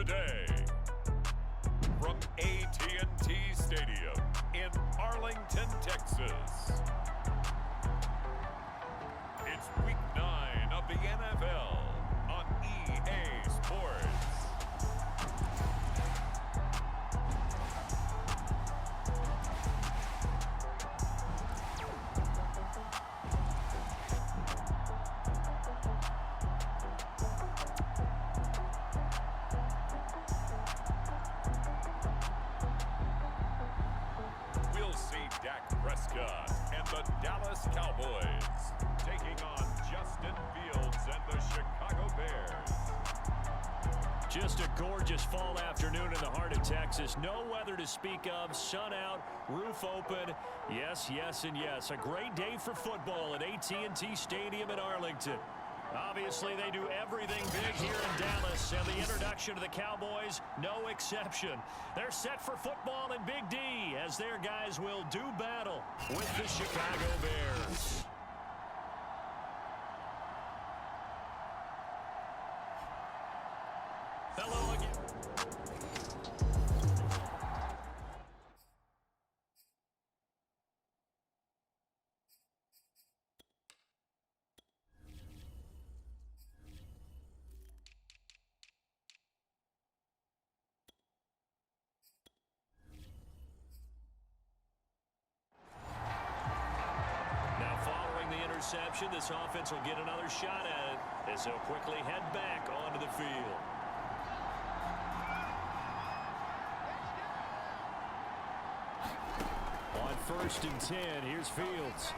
today, from AT&T Stadium in Arlington, Texas, it's Week 9 of the NFL on EA Sports. Dak Prescott and the Dallas Cowboys taking on Justin Fields and the Chicago Bears. Just a gorgeous fall afternoon in the heart of Texas. No weather to speak of. Sun out, roof open. Yes, yes, and yes. A great day for football at AT&T Stadium in Arlington. Obviously, they do everything big here in Dallas, and the introduction to the Cowboys, no exception. They're set for football in Big D, as their guys will do battle with the Chicago Bears. Hello again. This offense will get another shot at it as they'll quickly head back onto the field. On 1st and 10, here's Fields.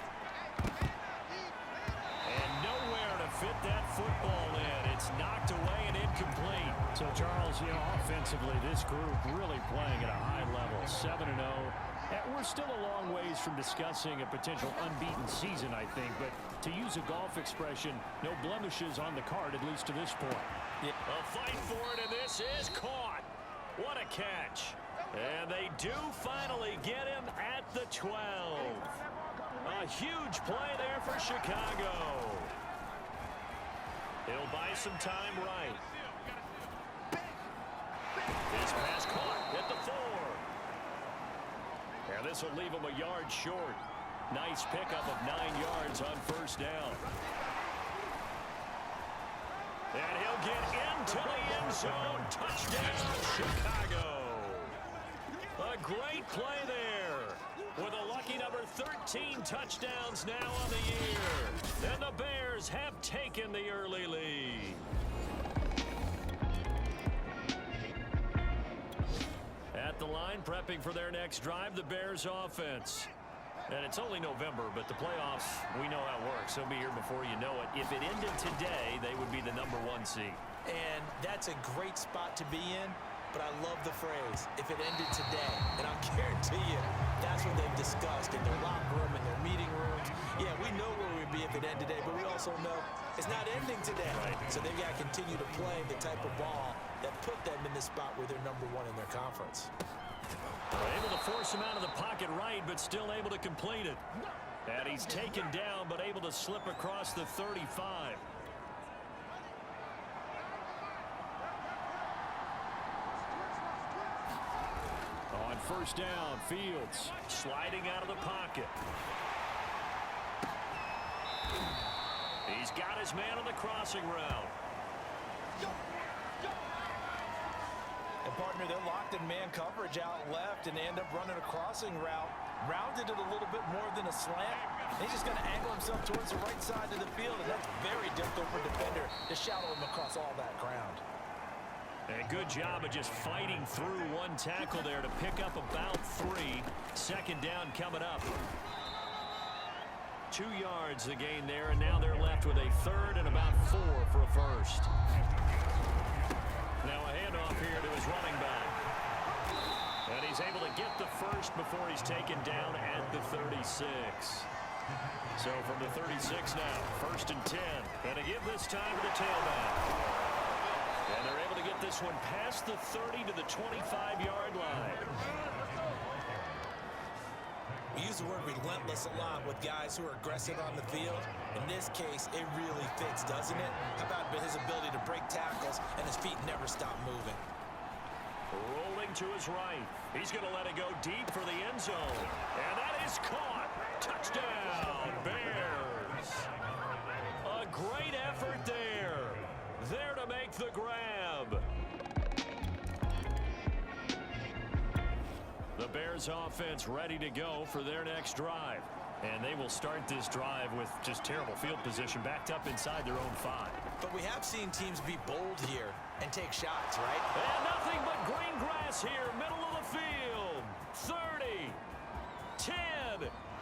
And nowhere to fit that football in. It's knocked away and incomplete. So, Charles, offensively, this group really playing at a high level, 7-0. We're still a long ways from discussing a potential unbeaten season, I think. But to use a golf expression, no blemishes on the card, at least to this point. Yeah. A fight for it, and this is caught. What a catch. And they do finally get him at the 12. A huge play there for Chicago. He'll buy some time right. This pass caught at the 4. And this will leave him a yard short. Nice pickup of 9 yards on 1st down. And he'll get into the end zone. Touchdown, Chicago. A great play there. With a lucky number 13 touchdowns now on the year. And the Bears have taken the early lead. At the line, prepping for their next drive, the Bears offense. And it's only November, but the playoffs, we know how it works. They'll be here before you know it. If it ended today, they would be the number 1 seed. And that's a great spot to be in, but I love the phrase, if it ended today. And I'll guarantee you, that's what they've discussed in their locker room, in their meeting rooms. Yeah, we know where we'd be if it ended today, but we also know it's not ending today. Right. So they've got to continue to play the type of ball that put them in the spot where they're number 1 in their conference. They're able to force him out of the pocket right, but still able to complete it. And he's taken down, but able to slip across the 35. On 1st down, Fields sliding out of the pocket. He's got his man on the crossing route. And, partner, they're locked in man coverage out left, and they end up running a crossing route. Rounded it a little bit more than a slant. He's just going to angle himself towards the right side of the field, and that's very difficult for a defender to shallow him across all that ground. And a good job of just fighting through one tackle there to pick up about 3. 2nd down coming up. 2 yards the gain there, and now they're left with a 3rd and about 4 for a 1st. Now a handoff here to his running back. And he's able to get the 1st before he's taken down at the 36. So from the 36 now, 1st and 10. And to give this time to the tailback. And they're able to get this one past the 30 to the 25-yard line. We use the word relentless a lot with guys who are aggressive on the field. In this case, it really fits, doesn't it? How about his ability to break tackles and his feet never stop moving? throwing to his right. He's going to let it go deep for the end zone. And that is caught. Touchdown, Bears. A great effort there. There to make the grab. The Bears offense ready to go for their next drive. And they will start this drive with just terrible field position, backed up inside their own 5. But we have seen teams be bold here and take shots, right? And nothing but green grass here, middle of the field. 30, 10,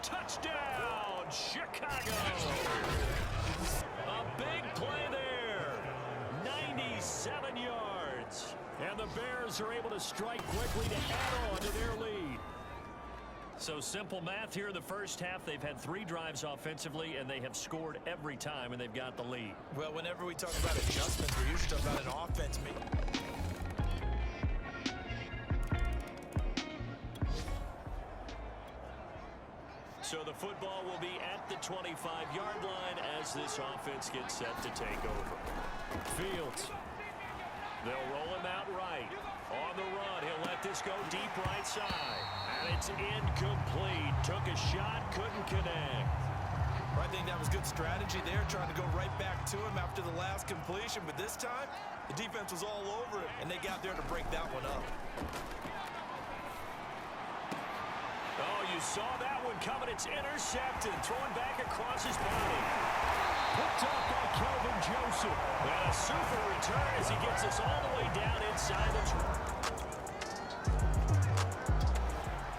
touchdown, Chicago. A big play there, 97 yards. And the Bears are able to strike quickly to add on to their lead. So simple math here in the first half. They've had 3 drives offensively, and they have scored every time, and they've got the lead. Well, whenever we talk about adjustments, we're usually talking about an offense. So the football will be at the 25-yard line as this offense gets set to take over. Fields. They'll roll him out right. On the run, he'll let this go deep right side. And it's incomplete. Took a shot, couldn't connect. I think that was good strategy there, trying to go right back to him after the last completion. But this time, the defense was all over it, and they got there to break that one up. Oh, you saw that one coming. It's intercepted. Throwing back across his body. Picked up by Kelvin Joseph. And a super return as he gets us all the way down inside the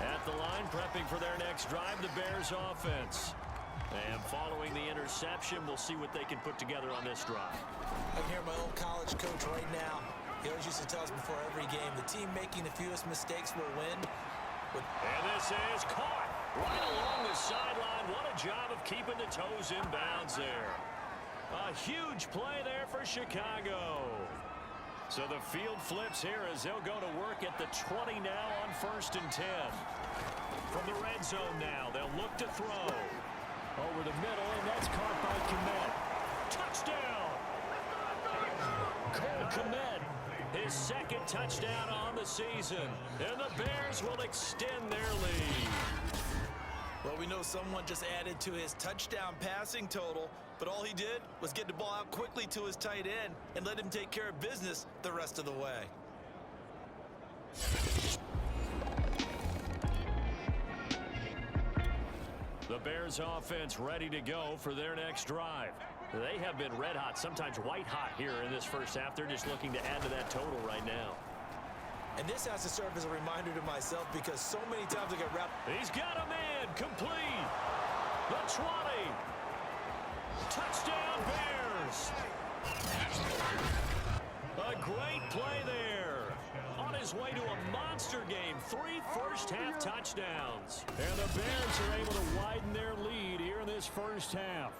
At the line, prepping for their next drive, the Bears offense. And following the interception, we'll see what they can put together on this drive. I can hear my old college coach right now. He always used to tell us before every game, the team making the fewest mistakes will win. And this is caught right along the sideline. What a job of keeping the toes in bounds there. A huge play there for Chicago. So the field flips here as they'll go to work at the 20 now on 1st and 10. From the red zone now, they'll look to throw. Over the middle, and that's caught by Kmet. Touchdown! Cole Kmet, his 2nd touchdown on the season. And the Bears will extend their lead. Well, we know someone just added to his touchdown passing total, but all he did was get the ball out quickly to his tight end and let him take care of business the rest of the way. The Bears offense ready to go for their next drive. They have been red hot, sometimes white hot here in this first half. They're just looking to add to that total right now. And this has to serve as a reminder to myself because so many times I get wrapped. He's got a man complete. The 20. Touchdown Bears. A great play there. On his way to a monster game. 3 first-half touchdowns. And the Bears are able to widen their lead here in this first half.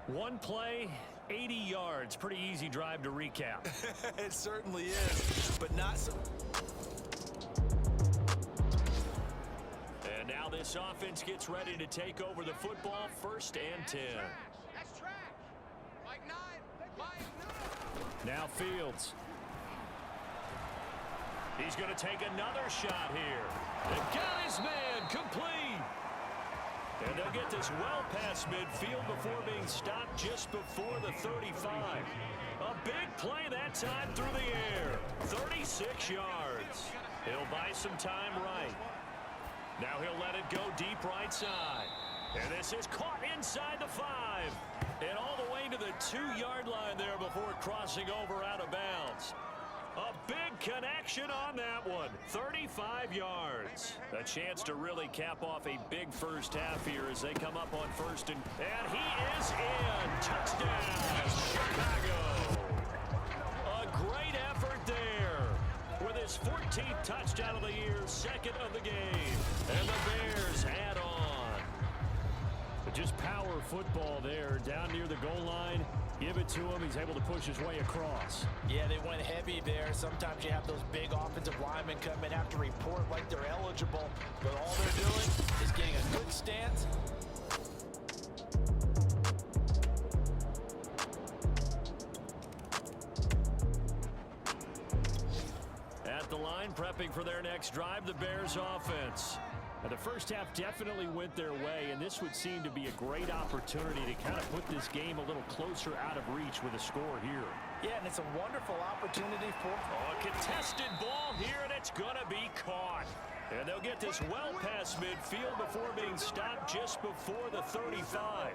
One play, 80 yards. Pretty easy drive to recap. It certainly is, but not so. And now this offense gets ready to take over the football. 1st and 10. That's track. Mike 9. Mike 9. Now Fields. He's going to take another shot here. And got his man complete. And they'll get this well past midfield before being stopped just before the 35. A big play that time through the air. 36 yards. He'll buy some time right. Now he'll let it go deep right side. And this is caught inside the 5. And all the way to the 2-yard line there before crossing over out of bounds. A big connection on that one. 35 yards. A chance to really cap off a big first half here as they come up on 1st and he is in. Touchdown, Chicago. A great effort there. With his 14th touchdown of the year, 2nd of the game. And the Bears add on. But just power football there down near the goal line. Give it to him. He's able to push his way across. Yeah, they went heavy there. Sometimes you have those big offensive linemen come in, have to report like they're eligible. But all they're doing is getting a good stance. prepping for their next drive, the Bears offense. Now, the first half definitely went their way, and this would seem to be a great opportunity to kind of put this game a little closer out of reach with a score here. Yeah, and it's a wonderful opportunity for... A contested ball here, and it's going to be caught. And they'll get this well past midfield before being stopped just before the 35.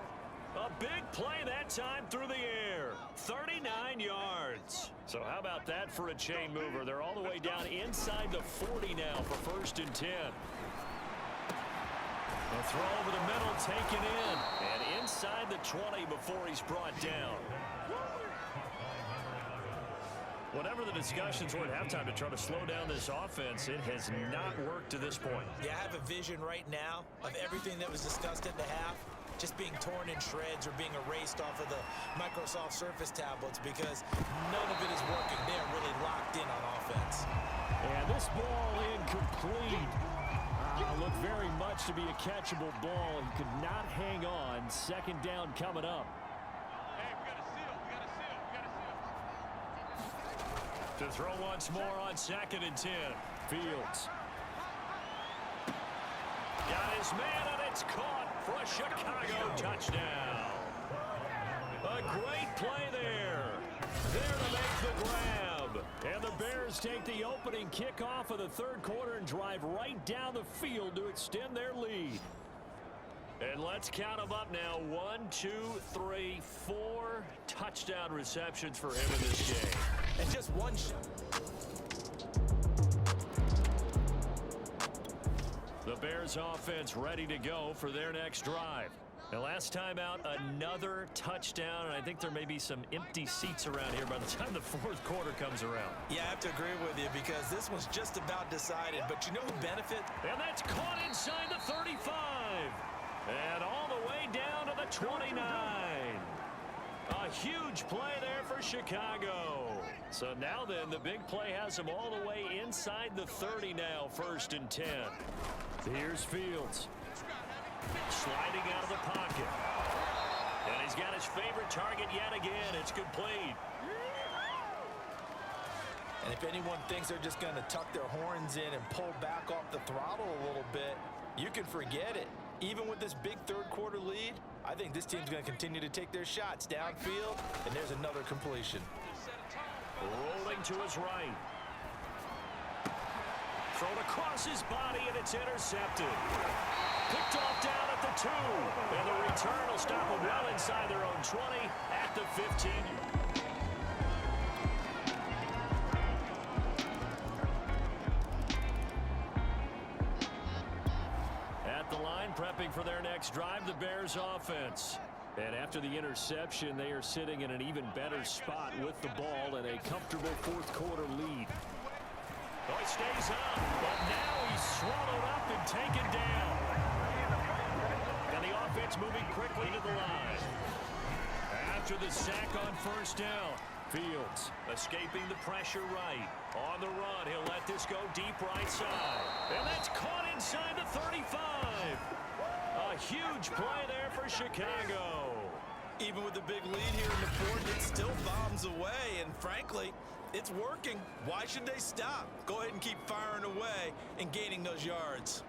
A big play that time through the air. 39 yards. So how about that for a chain mover? They're all the way down inside the 40 now for 1st and 10. A throw over the middle, taken in. And inside the 20 before he's brought down. Whatever the discussions were at halftime to try to slow down this offense, it has not worked to this point. Yeah, I have a vision right now of everything that was discussed at the half just being torn in shreds or being erased off of the Microsoft Surface tablets because none of it is working. They are really locked in on offense. And this ball incomplete. Looked very much to be a catchable ball. He could not hang on. 2nd down coming up. Hey, we got a seal. We got a seal. We got a seal. To throw once more on 2nd and 10. Fields. Got his man, and it's caught for a Chicago touchdown. A great play there. There to make the grab. And the Bears take the opening kickoff of the 3rd quarter and drive right down the field to extend their lead. And let's count them up now. 1, 2, 3, 4 touchdown receptions for him in this game. And just one shot. The Bears offense ready to go for their next drive. And last time out, another touchdown, and I think there may be some empty seats around here by the time the 4th quarter comes around. Yeah, I have to agree with you because this one's just about decided. But you know who benefits? And that's caught inside the 35. And all the way down to the 29. A huge play there for Chicago. So now then, the big play has them all the way inside the 30 now, 1st and 10. Here's Fields. Sliding out of the pocket. And he's got his favorite target yet again. It's complete. And if anyone thinks they're just going to tuck their horns in and pull back off the throttle a little bit, you can forget it. Even with this big 3rd quarter lead, I think this team's going to continue to take their shots downfield, and there's another completion. Rolling to his right. Thrown across his body, and it's intercepted. Picked off down at the 2. And the return will stop them well inside their own 20 at the 15. At the line, prepping for their next drive, the Bears offense. And after the interception, they are sitting in an even better spot with the ball and a comfortable 4th quarter lead. Oh, he stays up, but now he's swallowed up and taken down. And the offense moving quickly to the line. After the sack on 1st down, Fields escaping the pressure right. On the run, he'll let this go deep right side. And that's caught inside the 35. A huge play there for Chicago. Even with the big lead here in the 4th, it still bombs away, and frankly, it's working. Why should they stop? Go ahead and keep firing away and gaining those yards.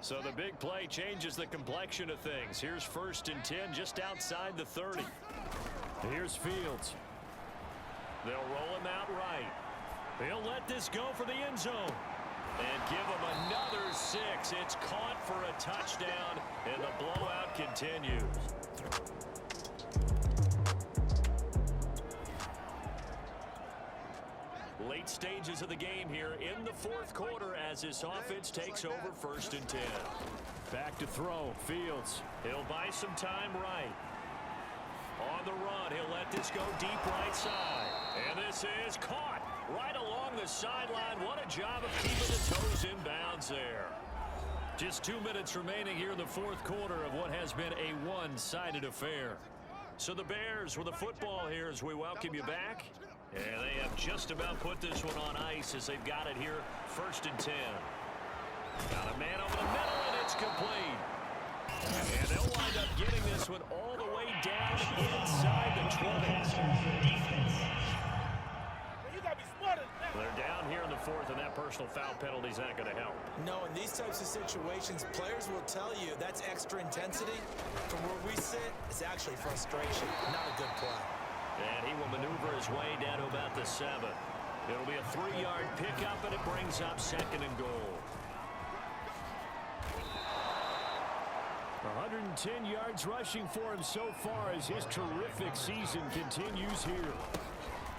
So the big play changes the complexion of things. Here's 1st and 10 just outside the 30. Here's Fields. They'll roll him out right. He'll let this go for the end zone. And give him another 6. It's caught for a touchdown, and the blowout continues. Late stages of the game here in the 4th quarter as this offense takes over 1st and 10. Back to throw. Fields. He'll buy some time right. On the run, he'll let this go deep right side. And this is caught right along the sideline. What a job of keeping the toes in bounds there. Just 2 minutes remaining here in the 4th quarter of what has been a one-sided affair. So the Bears with the football here as we welcome you back. And they have just about put this one on ice as they've got it here, 1st and 10. Got a man over the middle, and it's complete. And they'll wind up getting this one all the way down inside the 20. They're down here in the fourth, and that personal foul penalty is not going to help. No, in these types of situations, players will tell you that's extra intensity. From where we sit, it's actually frustration, not a good play. And he will maneuver his way down to about the 7. It'll be a 3-yard pickup, and it brings up 2nd and goal. 110 yards rushing for him so far as his terrific season continues here.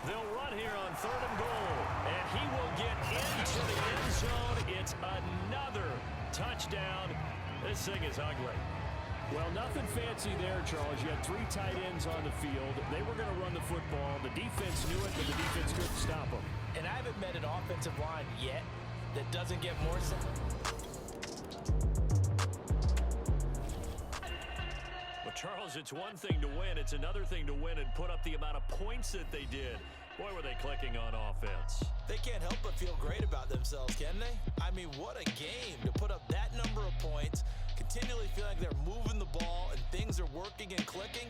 They'll run here on 3rd and goal, and he will get into the end zone. It's another touchdown. This thing is ugly. Well, nothing fancy there, Charles. You had 3 tight ends on the field. They were going to run the football. The defense knew it, but the defense couldn't stop them. And I haven't met an offensive line yet that doesn't get more sense. But, Charles, it's one thing to win. It's another thing to win and put up the amount of points that they did. Boy, were they clicking on offense. They can't help but feel great about themselves, can they? I mean, what a game to put up that number of points, continually feeling like they're moving the ball and things are working and clicking.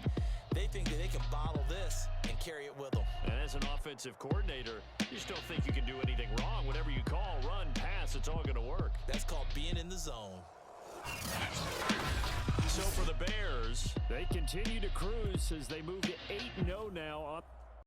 They think that they can bottle this and carry it with them. And as an offensive coordinator, you just don't think you can do anything wrong. Whatever you call, run, pass, it's all going to work. That's called being in the zone. So for the Bears, they continue to cruise as they move to 8-0 now up.